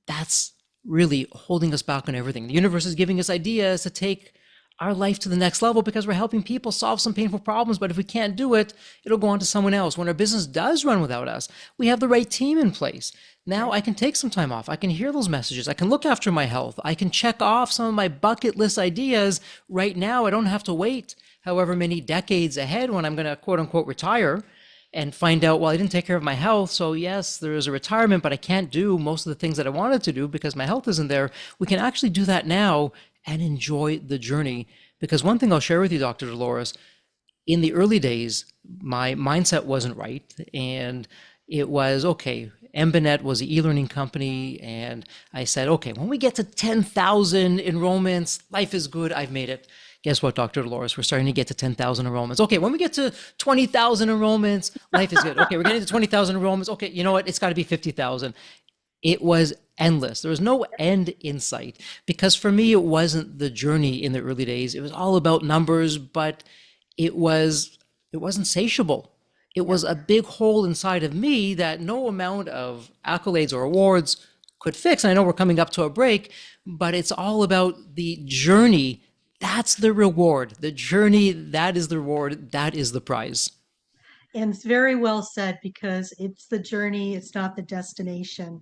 that's really holding us back on everything. The universe is giving us ideas to take our life to the next level because we're helping people solve some painful problems. But if we can't do it, it'll go on to someone else. When our business does run without us, we have the right team in place. Now I can take some time off. I can hear those messages. I can look after my health. I can check off some of my bucket list ideas right now. I don't have to wait however many decades ahead when I'm going to quote unquote retire and find out, well, I didn't take care of my health. So yes, there is a retirement, but I can't do most of the things that I wanted to do because my health isn't there. We can actually do that now and enjoy the journey. Because one thing I'll share with you, Dr. Dolores, in the early days, my mindset wasn't right. And it was, okay, Embanet was an e-learning company. And I said, okay, when we get to 10,000 enrollments, life is good, I've made it. Guess what, Dr. Dolores? We're starting to get to 10,000 enrollments. Okay, when we get to 20,000 enrollments, life is good. Okay, we're getting to 20,000 enrollments. Okay, you know what? It's got to be 50,000. It was endless. There was no end in sight because for me, it wasn't the journey in the early days. It was all about numbers, but it wasn't satiable. It was a big hole inside of me that no amount of accolades or awards could fix. And I know we're coming up to a break, but it's all about the journey. That's the reward. The journey, that is the reward. That is the prize. And it's very well said, because it's the journey, it's not the destination.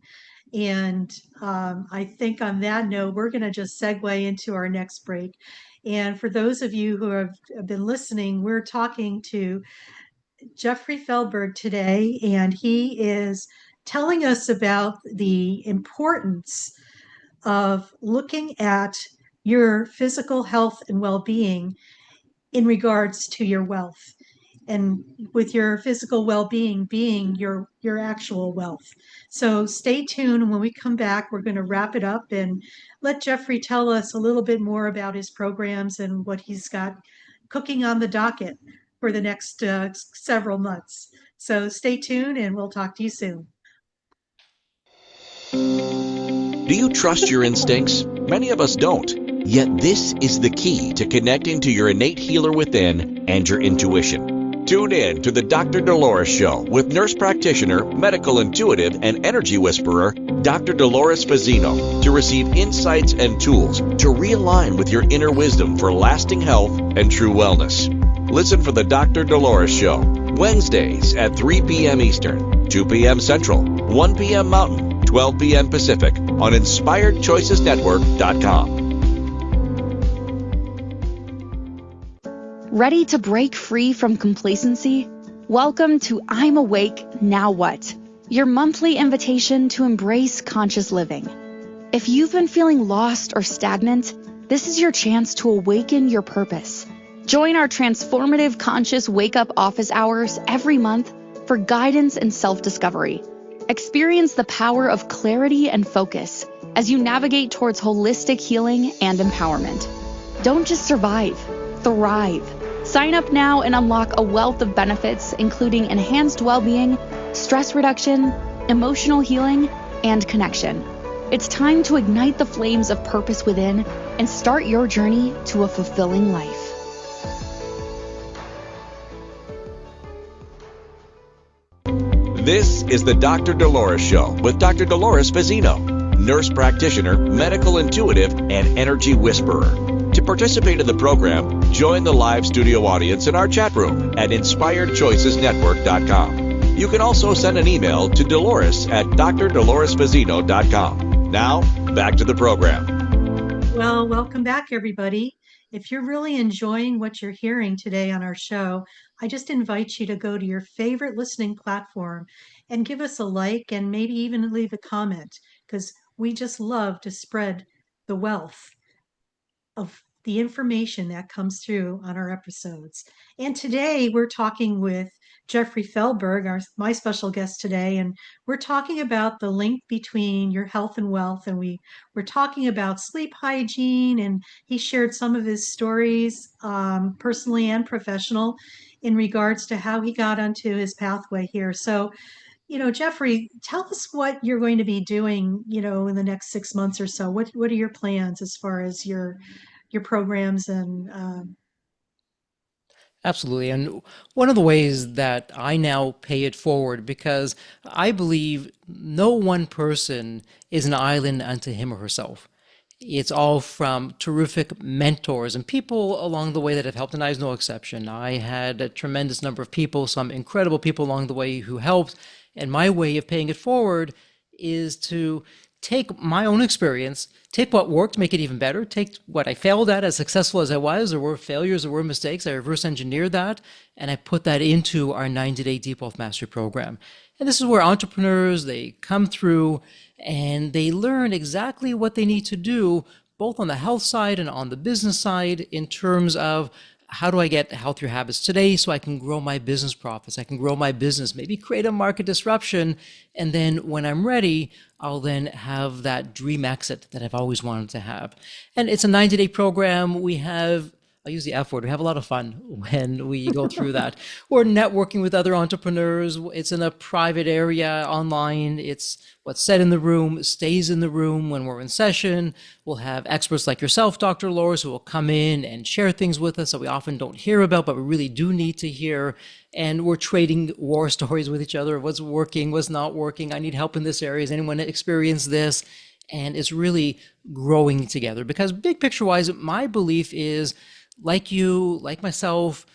And I think on that note, we're going to just segue into our next break. And for those of you who have been listening, we're talking to Jeffrey Feldberg today, and he is telling us about the importance of looking at your physical health and well-being in regards to your wealth, and with your physical well-being being your actual wealth. So stay tuned. When we come back, we're going to wrap it up and let Jeffrey tell us a little bit more about his programs and what he's got cooking on the docket for the next several months. So stay tuned, and we'll talk to you soon. Do you trust your instincts? Many of us don't. Yet this is the key to connecting to your innate healer within and your intuition. Tune in to the Dr. Dolores Show with nurse practitioner, medical intuitive, and energy whisperer, Dr. Dolores Fazzino, to receive insights and tools to realign with your inner wisdom for lasting health and true wellness. Listen for the Dr. Dolores Show, Wednesdays at 3 p.m. Eastern, 2 p.m. Central, 1 p.m. Mountain, 12 p.m. Pacific on InspiredChoicesNetwork.com. Ready to break free from complacency? Welcome to I'm Awake, Now What? Your monthly invitation to embrace conscious living. If you've been feeling lost or stagnant, this is your chance to awaken your purpose. Join our transformative conscious wake-up office hours every month for guidance and self-discovery. Experience the power of clarity and focus as you navigate towards holistic healing and empowerment. Don't just survive, thrive. Sign up now and unlock a wealth of benefits, including enhanced well-being, stress reduction, emotional healing, and connection. It's time to ignite the flames of purpose within and start your journey to a fulfilling life. This is the Dr. Dolores Show with Dr. Dolores Fazzino, nurse practitioner, medical intuitive, and energy whisperer. To participate in the program, join the live studio audience in our chat room at InspiredChoicesNetwork.com. You can also send an email to Dolores at drdoloresfazzino.com. Now, back to the program. Well, welcome back, everybody. If you're really enjoying what you're hearing today on our show, I just invite you to go to your favorite listening platform and give us a like, and maybe even leave a comment, because we just love to spread the wealth of the information that comes through on our episodes. And today we're talking with Jeffrey Feldberg, my special guest today, and we're talking about the link between your health and wealth. And we're talking about sleep hygiene, and he shared some of his stories, personally and professional, in regards to how he got onto his pathway here. So, Jeffrey, tell us what you're going to be doing, in the next 6 months or so. What are your plans as far as your programs and Absolutely. And one of the ways that I now pay it forward, because I believe no one person is an island unto him or herself. It's all from terrific mentors and people along the way that have helped, and I was no exception. I had a tremendous number of people, some incredible people along the way who helped. And my way of paying it forward is to take my own experience, take what worked, make it even better, take what I failed at, as successful as I was. There were failures, there were mistakes. I reverse engineered that, and I put that into our 90-day Deep Wealth Mastery program. And this is where entrepreneurs, they come through and they learn exactly what they need to do, both on the health side and on the business side, in terms of how do I get healthier habits today so I can grow my business profits, I can grow my business, maybe create a market disruption, and then when I'm ready, I'll then have that dream exit that I've always wanted to have. And it's a 90-day program. We have I'll use the F word. We have a lot of fun when we go through that. We're networking with other entrepreneurs. It's in a private area online. It's what's said in the room stays in the room when we're in session. We'll have experts like yourself, Dr. Loris, who will come in and share things with us that we often don't hear about, but we really do need to hear. And we're trading war stories with each other. What's working, what's not working. I need help in this area. Has anyone experienced this? And it's really growing together, because big picture wise, my belief is, like you, like myself,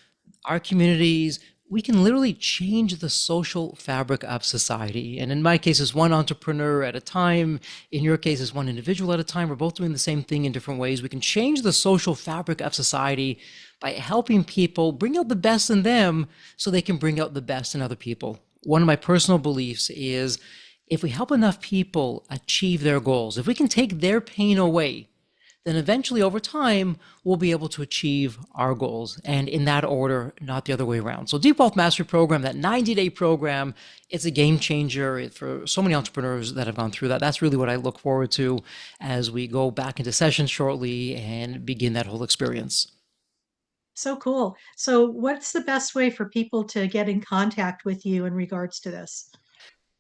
our communities, we can literally change the social fabric of society. And in my case, it's one entrepreneur at a time. In your case, it's one individual at a time. We're both doing the same thing in different ways. We can change the social fabric of society by helping people bring out the best in them so they can bring out the best in other people. One of my personal beliefs is, if we help enough people achieve their goals, if we can take their pain away, then eventually over time, we'll be able to achieve our goals, and in that order, not the other way around. So Deep Wealth Mastery Program, that 90-day program, it's a game changer for so many entrepreneurs that have gone through that. That's really what I look forward to as we go back into session shortly and begin that whole experience. So cool. So what's the best way for people to get in contact with you in regards to this?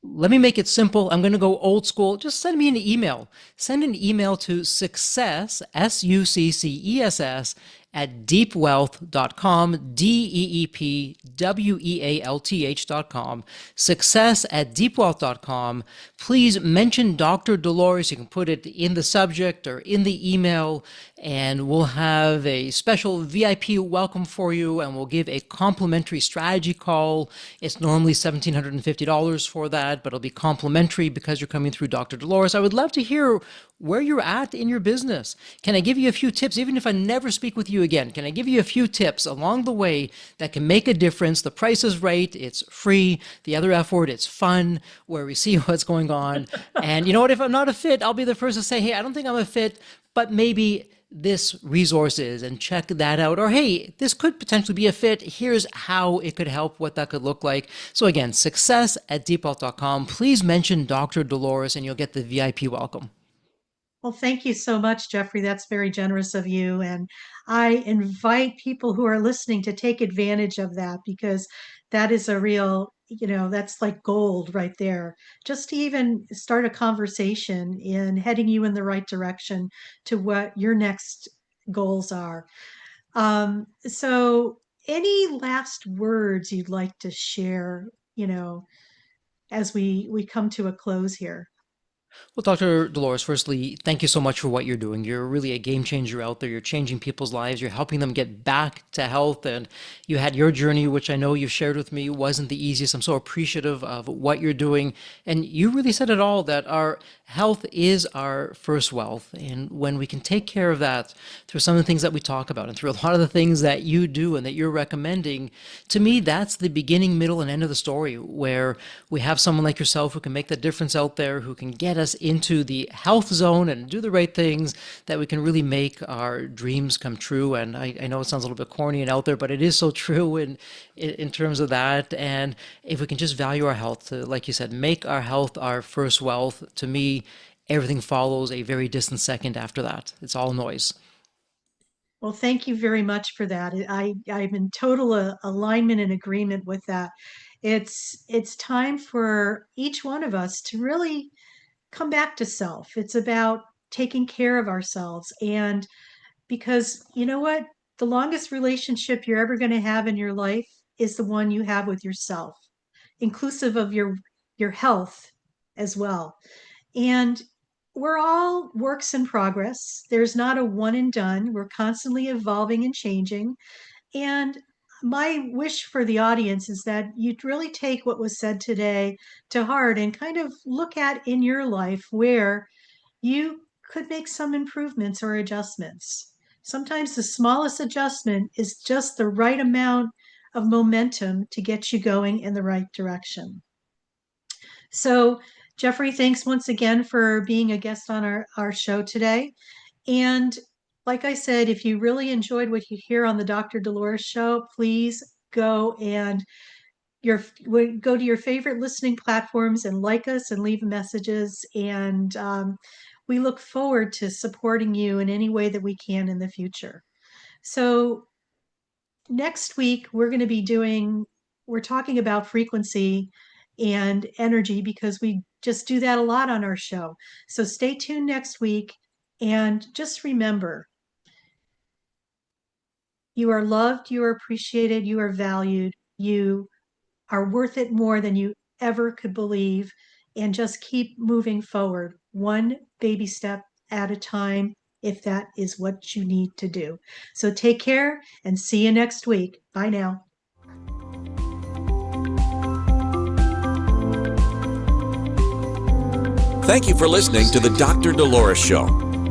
Let me make it simple. I'm going to go old school. Just send me an email. Send an email to success, SUCCESS, at deepwealth.com, DEEPWEALTH.com, success at deepwealth.com. Please mention Dr. Dolores. You can put it in the subject or in the email, and we'll have a special VIP welcome for you, and we'll give a complimentary strategy call. It's normally $1,750 for that, but it'll be complimentary because you're coming through Dr. Dolores. I would love to hear where you're at in your business. Can I give you a few tips, even if I never speak with you again? Can I give you a few tips along the way that can make a difference? The price is right. It's free. The other F word, it's fun, where we see what's going on. And you know what? If I'm not a fit, I'll be the first to say, hey, I don't think I'm a fit, but maybe this resource is, and check that out. Or, hey, this could potentially be a fit. Here's how it could help, what that could look like. So again, success at deepwealth.com. Please mention Dr. Dolores and you'll get the VIP welcome. Well, thank you so much, Jeffrey. That's very generous of you. And I invite people who are listening to take advantage of that, because that is a real, that's like gold right there. Just to even start a conversation in heading you in the right direction to what your next goals are. So any last words you'd like to share, as we come to a close here? Well, Dr. Dolores, firstly, thank you so much for what you're doing. You're really a game changer out there. You're changing people's lives. You're helping them get back to health. And you had your journey, which I know you've shared with me, wasn't the easiest. I'm so appreciative of what you're doing. And you really said it all, that our health is our first wealth. And when we can take care of that through some of the things that we talk about and through a lot of the things that you do and that you're recommending, to me, that's the beginning, middle, and end of the story, where we have someone like yourself who can make the difference out there, who can get us into the health zone and do the right things, that we can really make our dreams come true. And I know it sounds a little bit corny and out there, but it is so true in terms of that. And if we can just value our health, to, like you said, make our health our first wealth, to me, everything follows a very distant second after that. It's all noise. Well, thank you very much for that. I'm in total alignment and agreement with that. It's time for each one of us to really come back to self. It's about taking care of ourselves. And because you know what? The longest relationship you're ever going to have in your life is the one you have with yourself, inclusive of your health as well. And we're all works in progress. There's not a one and done. We're constantly evolving and changing. And my wish for the audience is that you'd really take what was said today to heart and kind of look at in your life where you could make some improvements or adjustments. Sometimes the smallest adjustment is just the right amount of momentum to get you going in the right direction. So, Jeffrey, thanks once again for being a guest on our show today. And like I said, if you really enjoyed what you hear on the Dr. Dolores Show, please go and go to your favorite listening platforms and like us and leave messages. And we look forward to supporting you in any way that we can in the future. So next week, we're talking about frequency and energy because we just do that a lot on our show. So stay tuned next week and just remember, you are loved, you are appreciated, you are valued, you are worth it more than you ever could believe. And just keep moving forward, one baby step at a time, if that is what you need to do. So take care and see you next week. Bye now. Thank you for listening to the Dr. Dolores Show.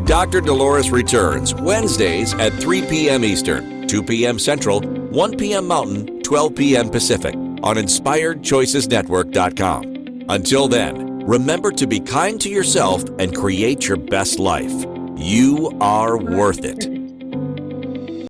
Dr. Dolores returns Wednesdays at 3 p.m. Eastern, 2 p.m. Central, 1 p.m. Mountain, 12 p.m. Pacific on InspiredChoicesNetwork.com. Until then, remember to be kind to yourself and create your best life. You are worth it.